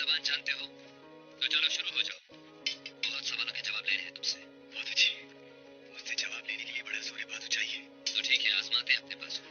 जबान जानते हो तो चलो शुरू हो जाओ। बहुत सवालों के जवाब लेने हैं तुमसे। बहुत अच्छी। मुझसे जवाब लेने के लिए बड़ा जोरे बाजू चाहिए। तो ठीक है, आजमाते हैं अपने बाजू।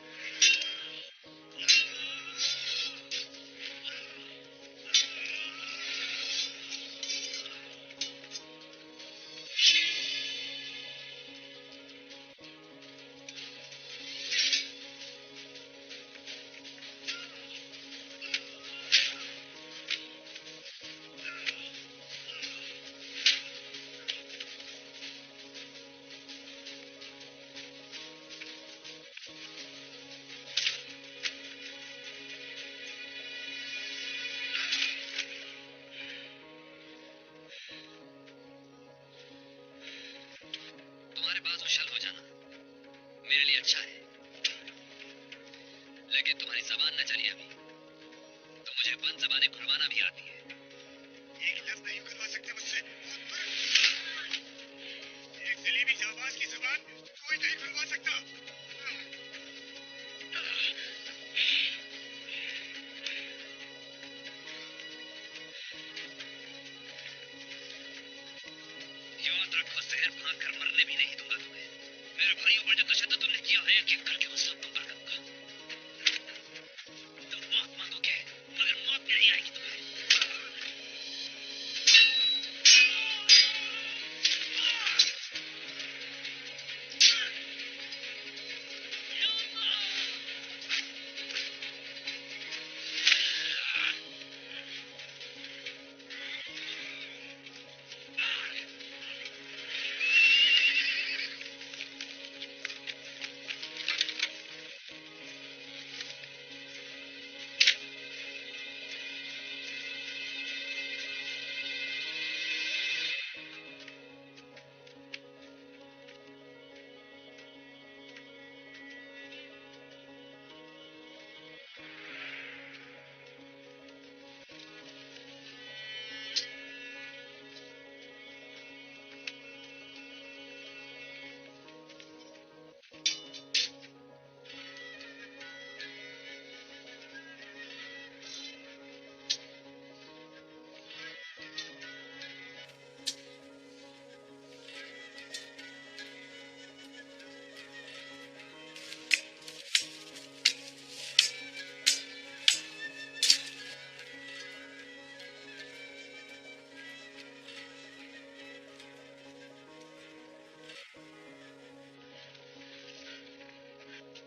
तुम्हारे बाजू शल हो जाना मेरे लिए अच्छा है, लेकिन तुम्हारी जबान न चली अभी तो मुझे बंद जबानें खुलवाना भी आती है। एक लफ्ज नहीं खुलवा सकते मुझसे। एक जलीबी जाबाज की जुबान कोई नहीं खुलवा सकता। याद रखो, जहर फांक कर मरने भी नहीं दूंगा तुम्हें। मेरे भाइयों पर जो तशद्दुद तुमने किया है, एक एक करके वो सब तुम पर करूंगा। तुम मौत मांगोगे मगर मौत नहीं आएगी तुम्हें।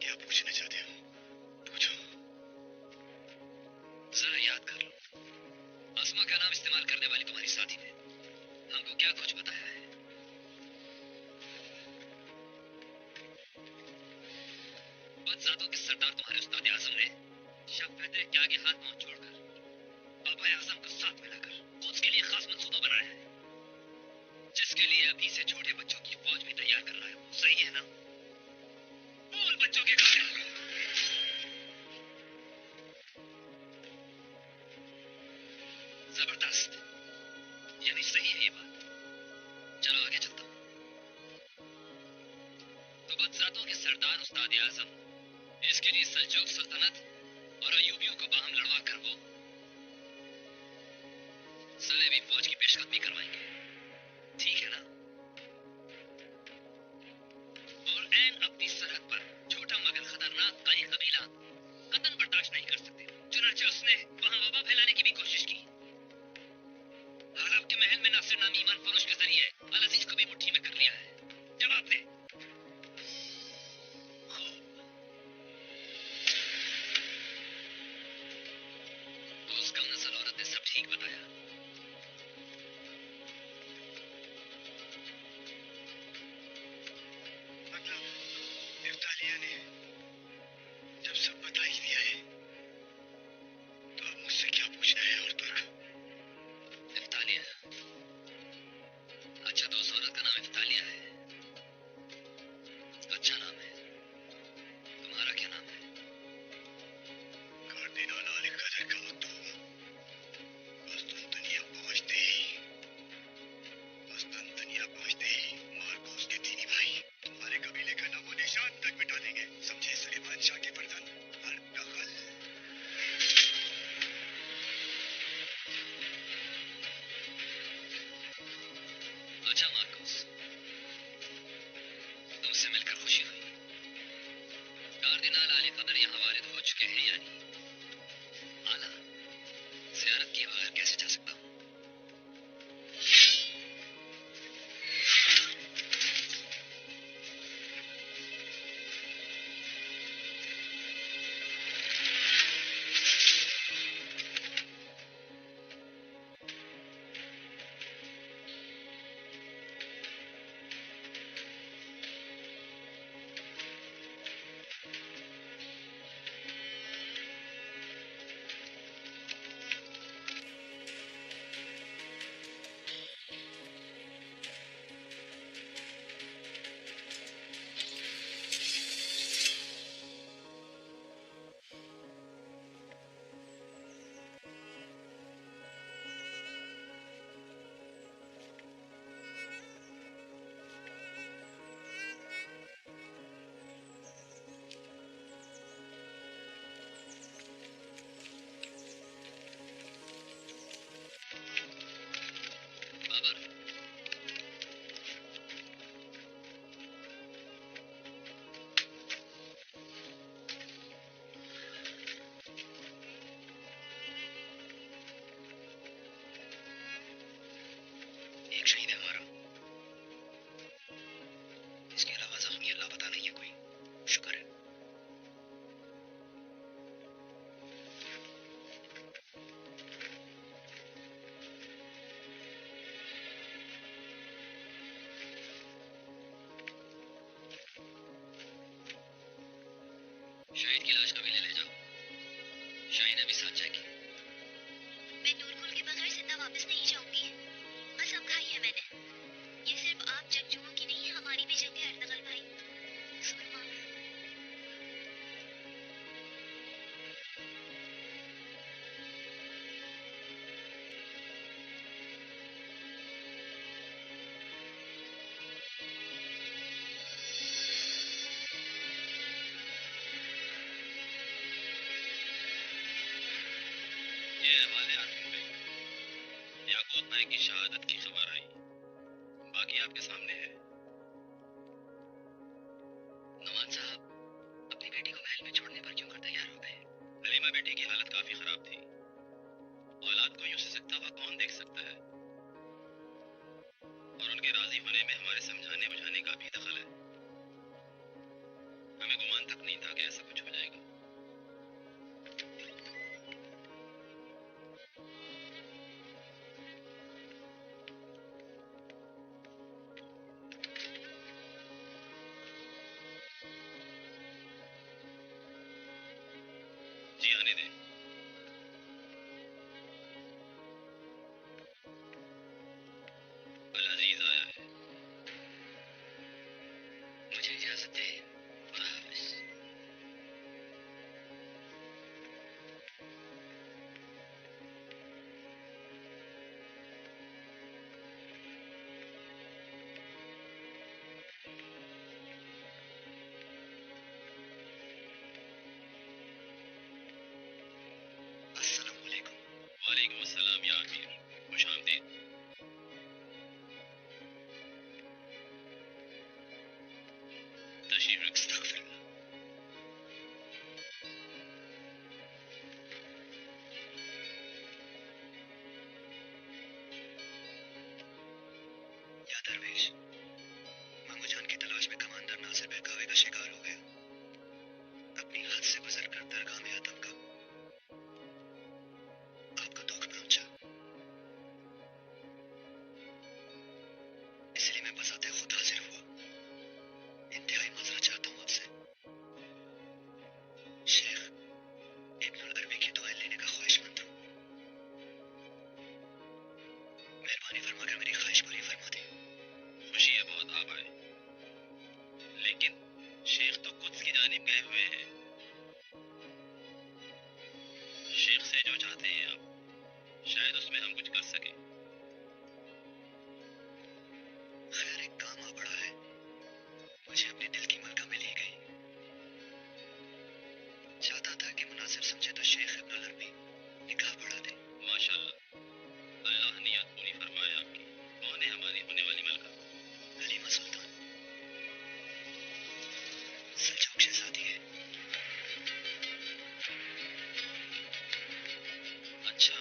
क्या पूछना चाहते हो? पूछो। जरा याद कर लो, अस्मा का नाम इस्तेमाल करने वाली तुम्हारी साथी ने हमको क्या कुछ बताया है। बदजातों के सरदार तुम्हारे उस्ताद आजम ने शाह फैदरे के आगे हाथ पांव जोड़कर बाबा आजम को साथ मिलाकर कुछ के लिए खास मंसूबा बनाया है, जिसके लिए अभी से छोटे बच्चों की फौज भी तैयार कर रहा है। सही है ना? बोल बच्चों के कातिल। जबरदस्त, यानी सही है ये बात। चलो आगे चलता हूँ। तो बदजातों के सरदार उस्ताद आजम इसके लिए सल्जूक सल्तनत और अयूबियों को बाहम लड़वा कर वो सलेबी फौज की पेशकदमी करवाएंगे। ठीक है ना? और ऐन अपनी सरहद पर छोटा मगर खतरनाक काई कबीला कतन बर्दाश्त नहीं कर सकते, चुनाचे उसने वहां वबा फैलाने की भी कोशिश की। हलब के महल में नासिर नामी ईमान फरोश के जरिए अल अजीज को भी मुट्ठी में कर लिया है। जवाब दे। तो उस कम नस्ल औरत ने सब ठीक बताया। कैसे जा सकता हूँ? बाबर, एक शहीद है हमारा। इसके अलावा जख्मी या लापता नहीं है कोई। शुक्र है। शाहिद की लाश कभी ले जाओ। शाहीन अभी साथ जाएगी। मैं नूरकुल के बगैर जिंदा वापस नहीं जाऊंगी। कसम खाई है मैंने। ये सिर्फ आप जंगजुओं की नहीं, हमारी भी जंग है अर्तगल भाई। सुरमा। ये हवाले आखिर पे याकूत भाई की शहादत की खबर आई। बाकी आपके सामने है। नवाज साहब अपनी बेटी को महल में छोड़ने पर क्यों कर तैयार हो गए? हलीमा बेटी की हालत काफी खराब थी। औलाद को यूं सिसकता हुआ कौन देख सकता है? और उनके राजी होने में हमारे समझाने बुझाने का भी दखल है। हमें गुमान तक नहीं था कि ऐसा कुछ हो जाएगा। जी आने दें। अल अजीज आया है। मुझे इजाजत दे। खुदा हाफिज। अस्सलाम वालेकुम। वालेकुम अस्सलाम या अमीर। खुश आमदीद। तशरीफ रख। अस्तगफिरुल्लाह। या दरवेश, मांगो जान की तलाश में कमांडर नासिर बहकावे का शिकार हो गया। अपनी हद से गुजरकर दरगाह में आदम का आपको दुख पहुंचा, इसलिए मैं बजाते खुद हाजिर हुआ। इंतहाई माजरत चाहता हूँ आपसे। शेख इब्नुल अरबी की दुआएं लेने का ख्वाहिशमंद हूँ। मेहरबानी फरमाकर मेरी ख्वाहिश पूरी फरमा दें। खुशी है बहुत आप आए। लेकिन शेख तो कुछ की जानिब गए हुए हैं। शेख से जो चाहते हैं आप, शायद उसमें हम कुछ कर सकें। खैर, एक काम आ पड़ा है। मुझे अपने दिल की मलका मिल ही गई। चाहता था कि मुनासिब समझे तो शेख इब्नुल अरबी निकाह पढ़ा दे। माशाल्लाह, अल्लाह नियत पूरी फरमाए आपकी। कौन है हमारी होने वाली मलका? हलीमा सुल्तान सल्जूक शहजादी है। अच्छा,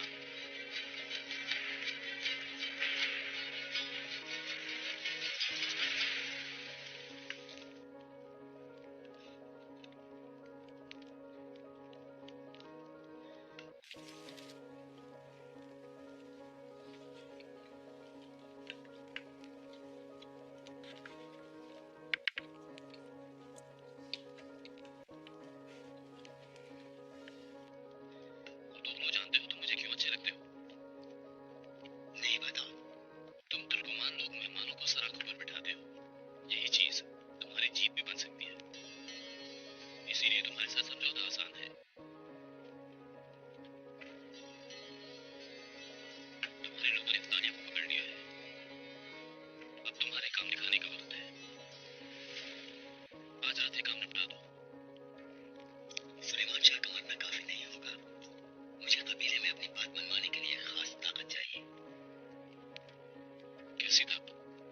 सिद्धार्थ,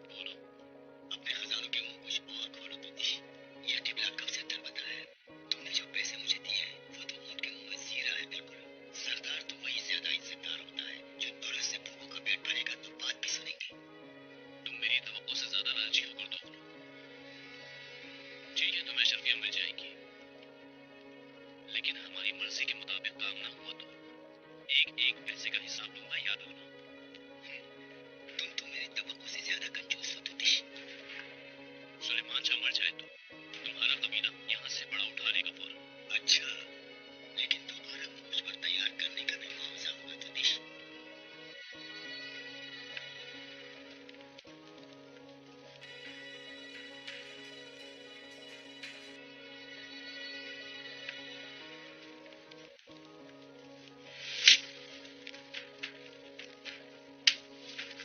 बोलो। अपने खजानों के मुंह कुछ और खोलो तुतिश। यह टिबला कब से अंदर बता है? तुमने जो पैसे मुझे दिए हैं वो तो ऊंट के मुंह में जीरा है। बिल्कुल सरदार तो वही ज्यादा इज्जतदार होता है जो दौलत से भूखों का पेट भरेगा तो बात भी सुनेंगे। तुम मेरी तवक्को से ज्यादा लालची हो गुरदोगलो। ठीक है, तुम्हें अशरफियां मिल जाएंगी, लेकिन हमारी मर्जी के मुताबिक काम ना हुआ तो एक एक पैसे का हिसाब लूंगा, याद रखना। तुम तो मेरी तवक्को से ज्यादा कंजूस हो तुतिश। सुलेमान शाह मर जाए तो तुम्हारा कबीला यहाँ से बड़ा उठा लेगा फौरन। अच्छा, लेकिन दोबारा मुझ पर तैयार करने का भी मुआवजा होगा तुतिश।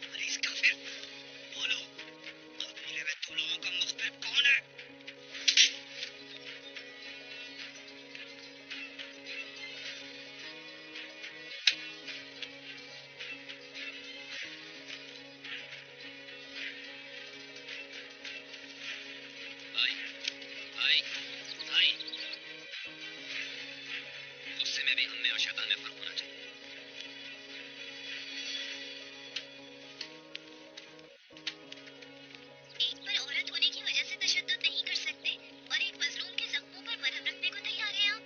अरे इस काफिर, बोलो, कबीले में तुम लोगों का मुख्बिर कौन है? भाई, भाई, भाई, गुस्से में भी हम में और शैतान में फर्क होना चाहिए। एक पर औरत होने की वजह से तशद्दुद नहीं कर सकते और एक मजलूम के जख्मों पर मरहम रखने को तैयार हैं आप।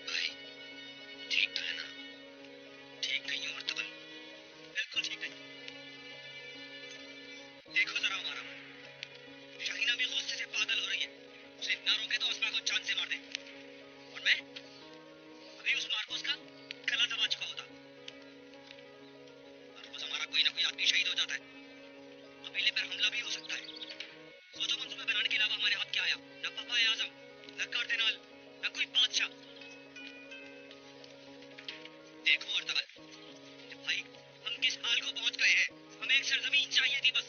भाई, ठीक तो है ना? ठीक नहीं हो अर्तुगरुल, बिल्कुल ठीक नहीं। देखो जरा हमारा मुंह, शाहीना भी गुस्से से पागल हो रही है। उसे ना रोके तो अस्मा को जान से मार दे। और मैं अभी उस मार्कोस का गला दबा चुका होता। हर रोज हमारा कोई ना कोई आदमी शहीद हो जाता है। कबीले पर हमला भी हो सकता है। सोचो मंसूबे बनाने के अलावा हमारे हाथ क्या आया? न पापा आजम, न कार्दिनाल, न कोई बादशाह। देखो अर्तुगरुल, भाई हम किस हाल को पहुंच गए हैं। हमें एक सरजमीन चाहिए थी बस।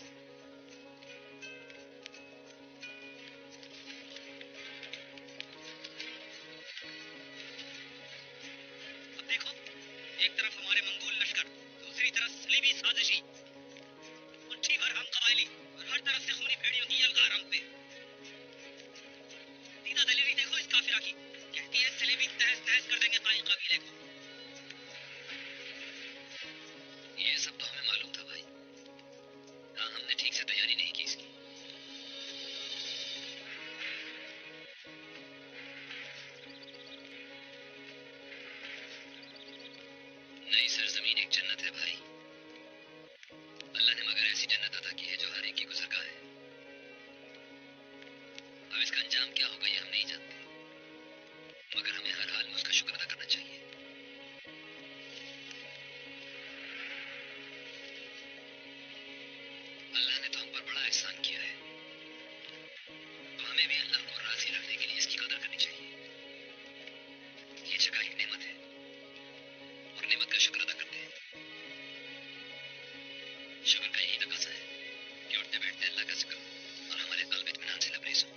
अब देखो, एक तरफ हमारे मंगोल लश्कर, दूसरी तरफ सलीबी साजिशी, मुट्ठी भर हम कबायली और हर तरफ से खूनी भेड़ियों की यलगार हम पे। दीदा दलेरी देखो इस काफिरा की, कहती है सलीबी तहस नहस कर देंगे काई कबीले को। ये सब तो हमें मालूम था भाई। हाँ, हमने ठीक से तैयारी नहीं की इसकी। नई सरजमीन एक जन्नत है भाई। अल्लाह ने मगर ऐसी जन्नत अता की है जो हर एक की गुज़रगाह है। अब इसका अंजाम क्या होगा ये हम नहीं जानते, मगर हमें हर हाल में उसका शुक्र अदा करना चाहिए। अल्लाह ने तो हम पर बड़ा एहसान किया है, तो हमें भी अल्लाह को राजी रखने के लिए इसकी कदर करनी चाहिए। ये जगह एक नेमत है और नेमत का शुक्र अदा करते हैं। शुक्र का यही तकाजा है कि उठते बैठते अल्लाह का जिक्र और हमारे कल्ब इत्मीनान से लबरेज हो।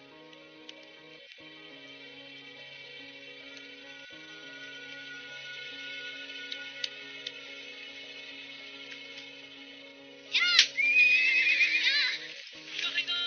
शाहीना!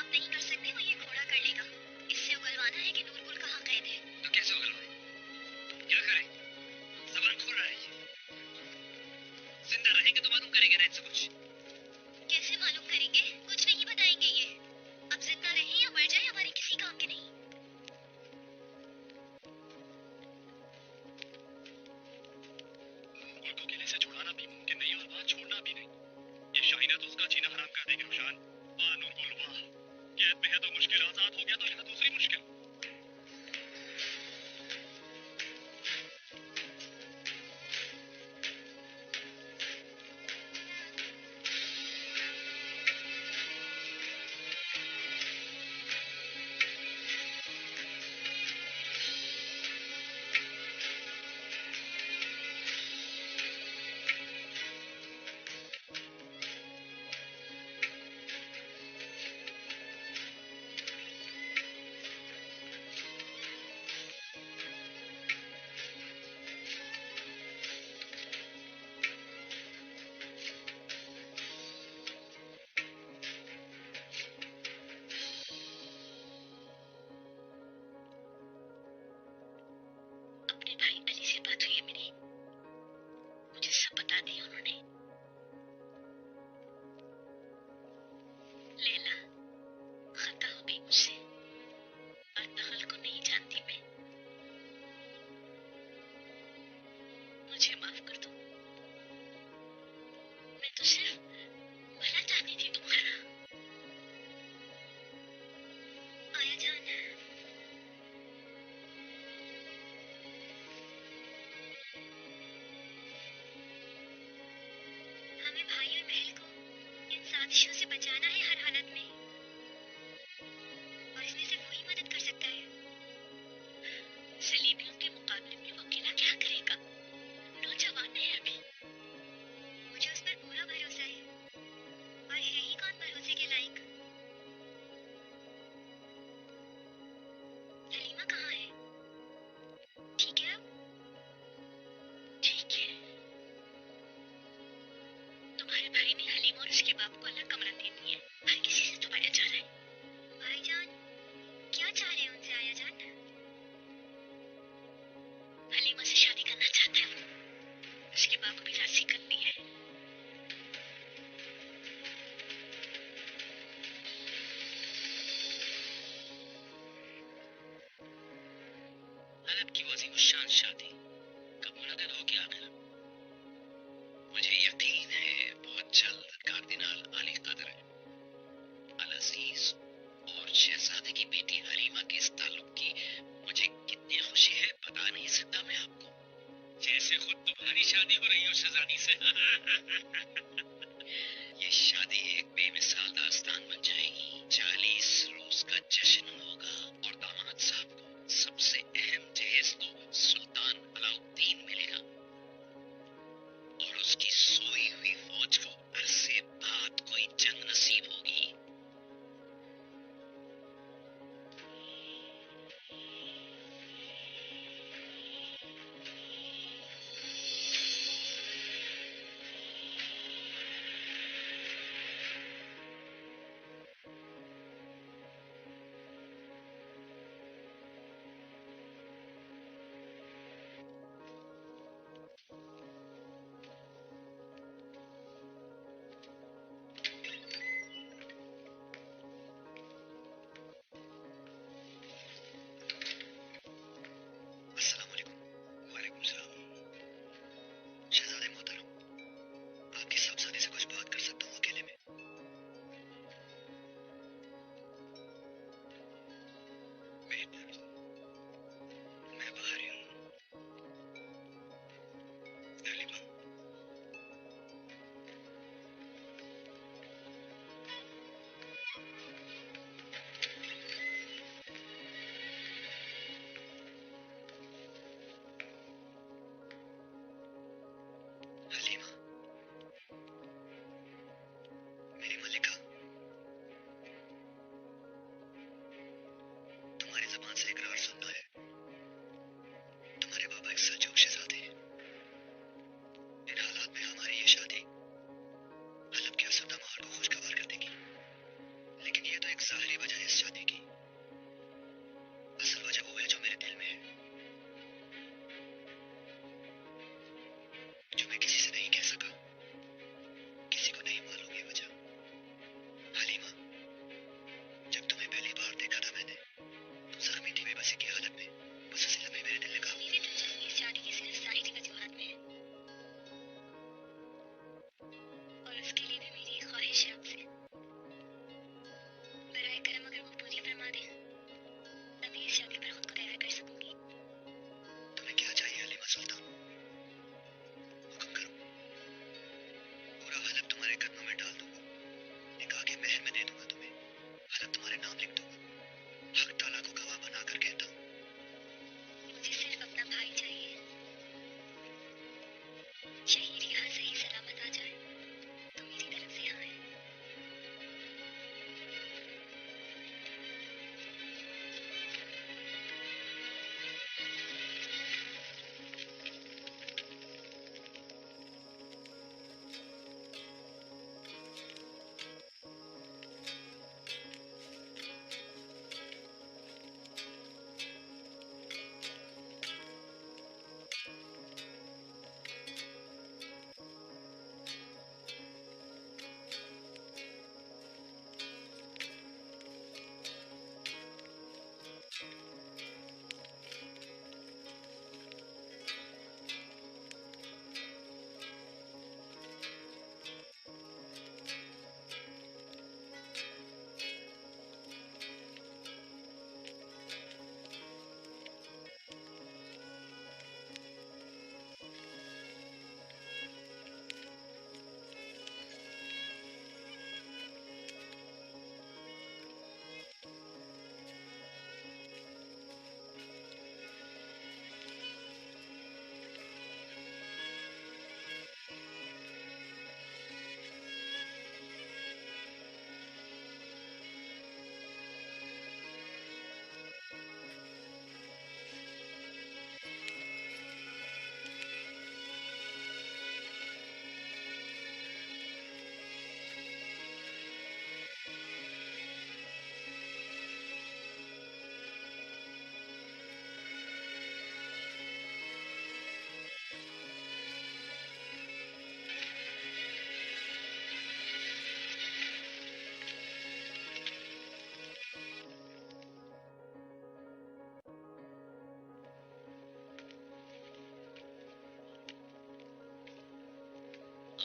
आप नहीं कर सकते वो ये घोड़ा कर लेगा। इससे उगलवाना है कि नूरपुर कहाँ कैद है। तो कैसे उगलवाए? क्या करें? जबान खोल रहा है ये। जिंदा रहेंगे तो मालूम करेंगे ना इनसे कुछ। कैसे मालूम करेंगे? कुछ नहीं बताएंगे ये। अब जिंदा रहे या मर जाए हमारे किसी काम के नहीं। नूरपुर को किले से छुड़ाना भी मुमकिन नहीं और वहाँ छोड़ना भी नहीं। ये शाहीना तो उसका जीना हराम कर देगी रुशान। वाह नूरपुर वाह, कैद में है तो मुश्किल, आजाद हो गया तो यहाँ दूसरी मुश्किल। अपने भाई अली से बात हुई है मेरी, मुझे सब बता दिया उन्होंने। लैला खता हो गई मुझसे और नहल को नहीं जानती मैं। मुझे माफ कर दो, मैं तो सिर्फ भला चाहती थी तुम्हारा। आया जान, हमें भाई और बहन को इन साजिशों से बचाना है हर हालत में, और इसमें सिर्फ वही मदद कर सकता है। सलीबियों के मुकाबले में वो अकेला क्या करेगा? नौजवान है अभी। मुझे उस पर पूरा भरोसा है, और है ही कौन भरोसे के लायक। सलीमा कहाँ है? ठीक है अब? ठीक है। तुम्हारे भाई ने हलीम और उसके बाप को अलग कमरा दे दिया है। हर किसी से तो आया जा रहा है। भाईजान क्या चाह रहे हैं उनसे? आया जान हलीमा से शादी करना चाहता है वो। उसके बाप को भी राजी करनी है। अरब की वो अजीमुशान शादी कब मुनक्किद होगी आखिर? मुझे यकीन है बहुत जल्द कार्दिनाल आली कदर अल अजीज और शहजादे की बेटी हलीमा के इस ताल्लुक की मुझे कितनी खुशी है बता नहीं सकता मैं आपको। जैसे खुद तुम्हारी शादी हो रही हो शहजादी से। ये शादी एक बेमिसाल दास्तान बन जाएगी। 40 रोज का जश्न होगा और दामाद साहब को सबसे अहम जहेज तो सुल्तान अलाउद्दीन मिलेगा और उसकी सोई हुई फौज को अरसे बाद कोई जंग नसीब होगी।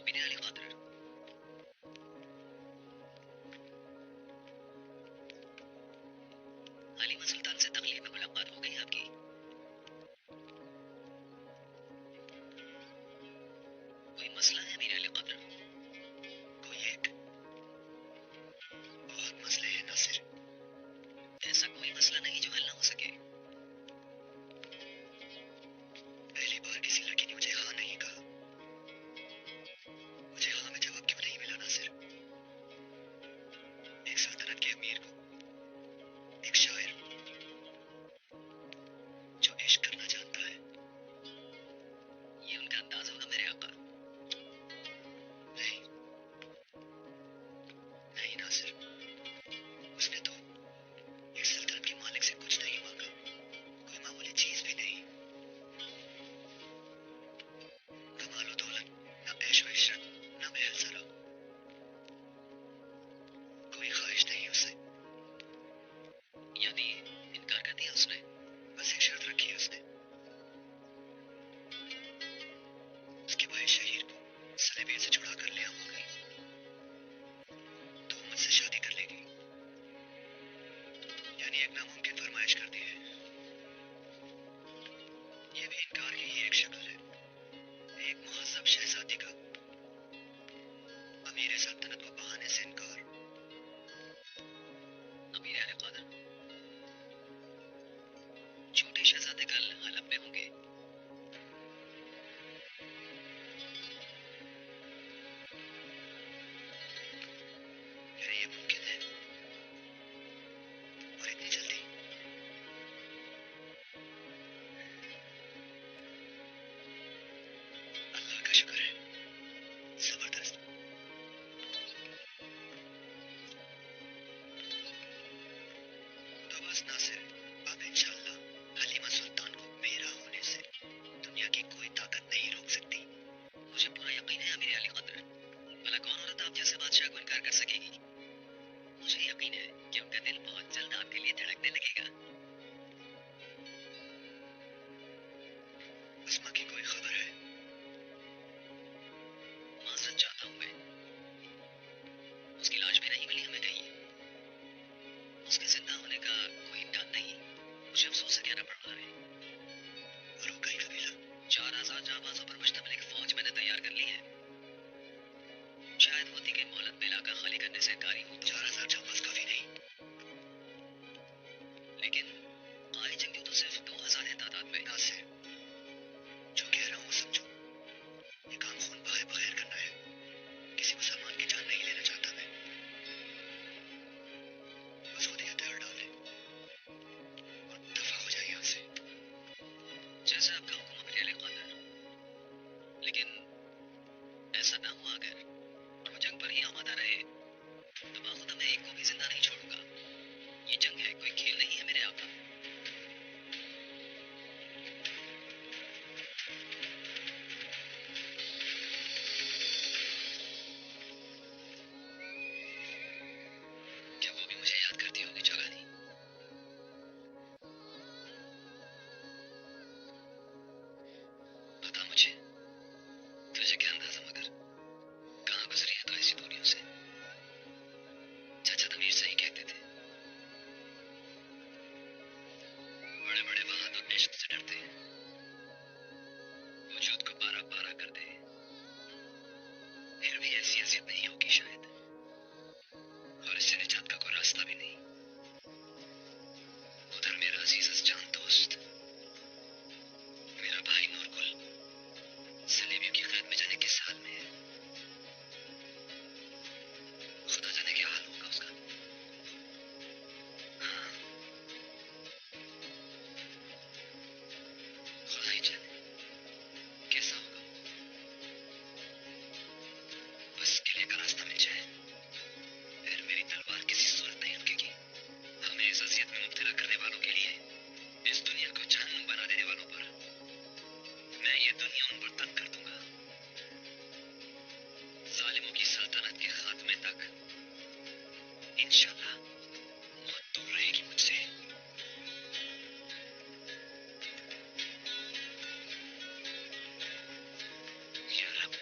अमीर अली कादर, हलीमा सुल्तान से तकलीफ में मुलाकात हो गई आपकी? कोई मसला है अमीर अली कादर? कोई एक, बहुत मसले हैं नासिर। ऐसा कोई मसला नहीं जो हल ना हो सके। पहली बार किसी लड़की ने मुझे हाँ नहीं कहा। मुझे हाँ में जवाब क्यों नहीं मिला नासिर? एक सल्तनत के अमीर को, एक शायर जो इश्क करना जानता है। ये उनका अंदाज होगा मेरे आका। नहीं नहीं नासिर, उसने तो एक सल्तनत के मालिक से कुछ नहीं मांगा, कोई मामूली चीज भी नहीं। न मालो दौलत, न ऐशो इशरत, न महल सरा, कोई ख्वाहिश नहीं उसे। यानी इनकार कर दिया उसने? बस एक शर्त रखी है उसने, उसके भाई शहीर को सलेबियत से छुड़ा कर ले आऊंगा तो वो मुझसे शादी कर लेगी। यानी एक नामुमकिन फरमाइश कर दी है। ये भी इनकार की ही एक शक्ल है। एक मुहज्जब शहजादी का अमीर सल्तनत को बहाने से इनकार। अमीर अली कादर, छोटे शहजादे कल हलब में होंगे। क्या ये मुमकिन है? और इतनी जल्दी? अल्लाह का शुक्र है, जबरदस्त। तो बस नासिर, अब इंशाअल्लाह हलीमा सुल्तान को मेरा होने से दुनिया की कोई ताकत नहीं रोक सकती। मुझे पूरा यकीन है अमीर अली कादर। भला कौन औरत आप जैसे बादशाह को इनकार कर सकेगी? मुझे यकीन है कि उनका दिल बहुत जल्द आपके लिए धड़कने लगेगा। अस्मा की कोई खबर है? माजरत चाहता हूँ मैं, उसकी लाश भी नहीं मिली हमें कहीं। उसके जिंदा होने का कोई इम्कान नहीं। मुझे अफसोस से कहना पड़ रहा है। और वो कई कबीला? 4000 जाबाजों पर मुश्तमिल एक फौज मैंने तैयार कर ली है। शायद होती कि मोहलत में इलाका खाली करने से कारी हूँ तो। 4000 जाबाज काफी नहीं। लेकिन कारी जंगी तो सिर्फ 2000 है तादाद में। नासिर, जो कह रहा हूँ वो समझो। ये काम खून बहाए बगैर करना है। किसी मुसलमान की जान नहीं लेना चाहता मैं। बस खुद ही हथियार डाल ले और दफा हो जाए यहाँ से। जैसे आपका हुक्म अमीर अली कादर। लेकिन ऐसा ना हुआ अगर वो जंग पर ही आमादा रहे तो बाखुदा मैं एक को भी जिंदा नहीं छोड़ूंगा। ये जंग है, कोई खेल नहीं है मेरे आका। क्या वो भी मुझे याद करती होगी चौगानी? बता मुझे, तुझे क्या अंदाजा मगर कहाँ गुजरी है तो ऐसी दूरियों से? चाचा तमीर सही कहते थे, बड़े बड़े बहादुर इश्क से डरते हैं। वजूद को पारा पारा कर दे, फिर भी ऐसी अजियत नहीं होगी शायद। और इससे निजात का कोई रास्ता भी नहीं। उधर मेरा अजीज जान दोस्त, मेरा भाई नूरगुल सलेबियों की कैद में जाने किस हाल में है। खुदा जाने क्या हाल होगा उसका। हाँ, खुदा ही जाने कैसा होगा। बस किले का रास्ता मिल जाए, फिर मेरी तलवार किसी सूरत नहीं रुकेगी। हमें इस अजियत में मुब्तला करने वालों के लिए, इस दुनिया को जहन्नुम बना देने वालों पर मैं ये दुनिया उन पर तंग कर दूंगा। जालिमों की सल्तनत के खात्मे तक इंशाल्लाह मौत दूर रहेगी मुझसे। या रब,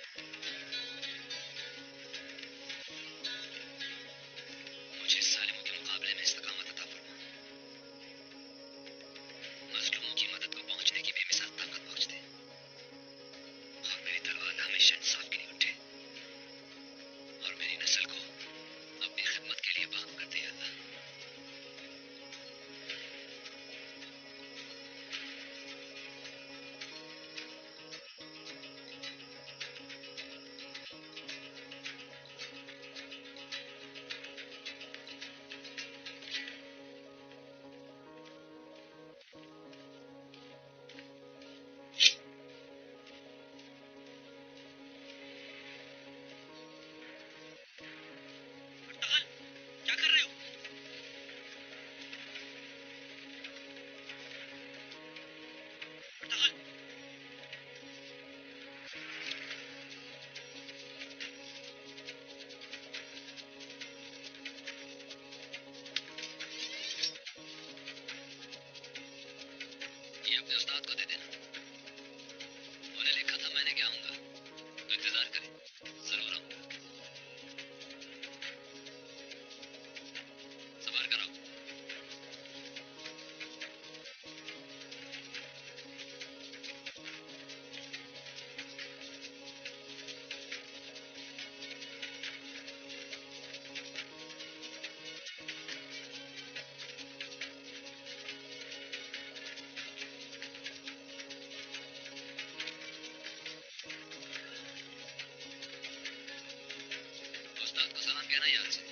गया ना याद से।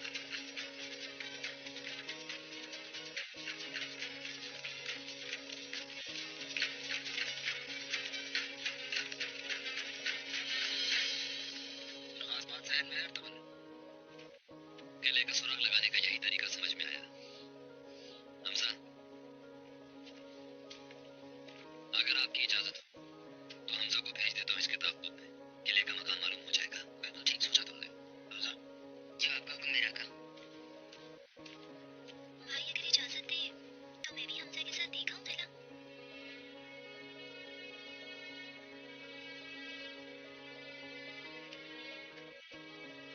खास बात जहन में है अर्तुगरुल। किले का सुराग लगाने का यही तरीका समझ में आया। हमजा, अगर आपकी इजाजत हो तो हमजा को भेज देता हूँ इस किताब को। किले का मकाम मालूम हो जाएगा। बिल्कुल ठीक सोचा तुमने हमजा। जो आपका हुक्म मेरा काम। भाई अगर इजाजत दे तो मैं भी हमजा के साथ देखा हूँ किला।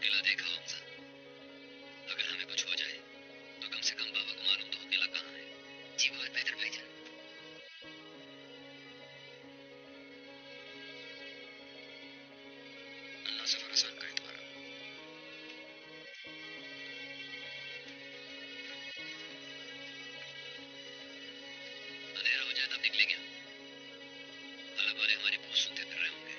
किला देखा हो हमजा? अगर हमें कुछ हो जाए तो कम से कम बाबा को मालूम तो हो किला कहाँ है। जी बहुत बेहतर भाईजान। अल्लाह से भरोसा करें तुम्हारा। अंधेरा हो जाए तब निकलेंगे। हलब वाले हमारी बहुत सुनते फिर रहे होंगे।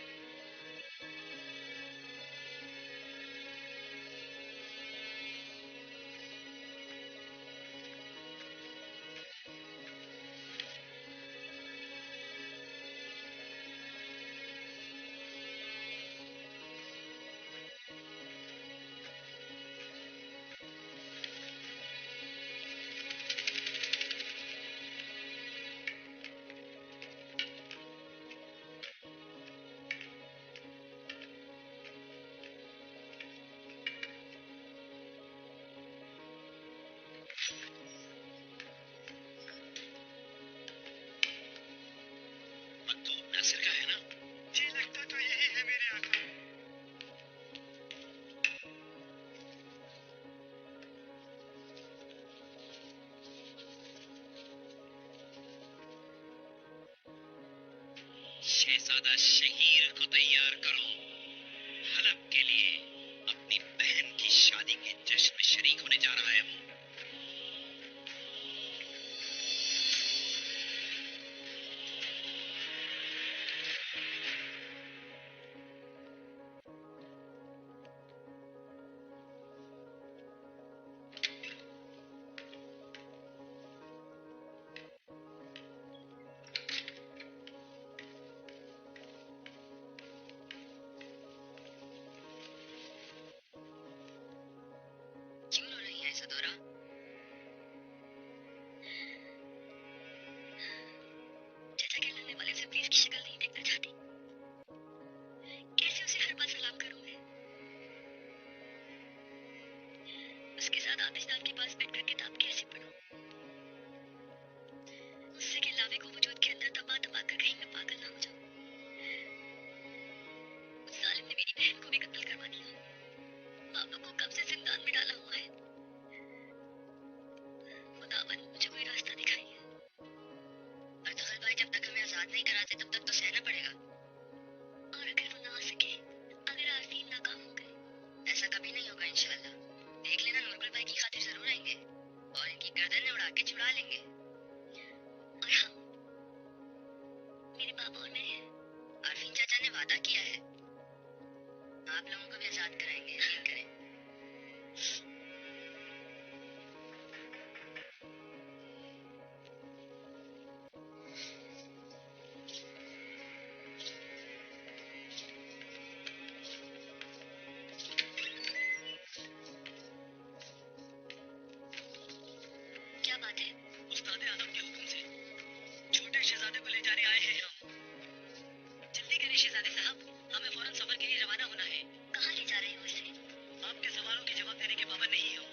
मकतूब नासिर का है ना? जी लगता तो यही है मेरे आका। शहजादा शहीर को तैयार करो। हलब के लिए अपनी बहन की शादी के जश्न में शरीक होने जा रहा है वो। क्यों रो रही है सदोरा? चाचा के लाने वाले से प्लीज की शक्ल नहीं देखना चाहती। कैसे उसे हर बार सलाम करूं मैं? उसके साथ आतिशदान के पास बैठकर किताब कैसे पढूं? उससे के लावे को वजूद के अंदर दबा दबा कर कहीं मैं पागल ना हो जाऊं। उस जालिम ने मेरी बहन को भी कत्ल करवा दिया। पापा को कब से जिंदान में डाला हुआ है। खुदावन मुझे कोई रास्ता दिखाइए। अर्तुगरुल भाई जब तक हमें आजाद नहीं कराते तब तक तो सहना पड़ेगा। और अगर वो ना आ सके, अगर आरफीन नाकाम हो गए, ऐसा कभी नहीं होगा इंशाल्लाह। देख लेना नूरगुल भाई की खातिर जरूर आएंगे और इनकी गर्दनें उड़ा के छुड़ा लेंगे। और हम, मेरे पापा और मैं, आरफीन चाचा ने वादा किया है आप लोगों को भी आजाद कराएंगे, यकीन करें। क्या बात है? उस्ताद आदम के हुक्म से छोटे शहजादे को ले जाने आए हैं हम। जल्दी करें शहजादे साहब, हमें फौरन सफर के लिए रवाना होना है। कहाँ ले जा रहे हो उसे? आपके सवालों के जवाब देने के पाबंद नहीं हूँ।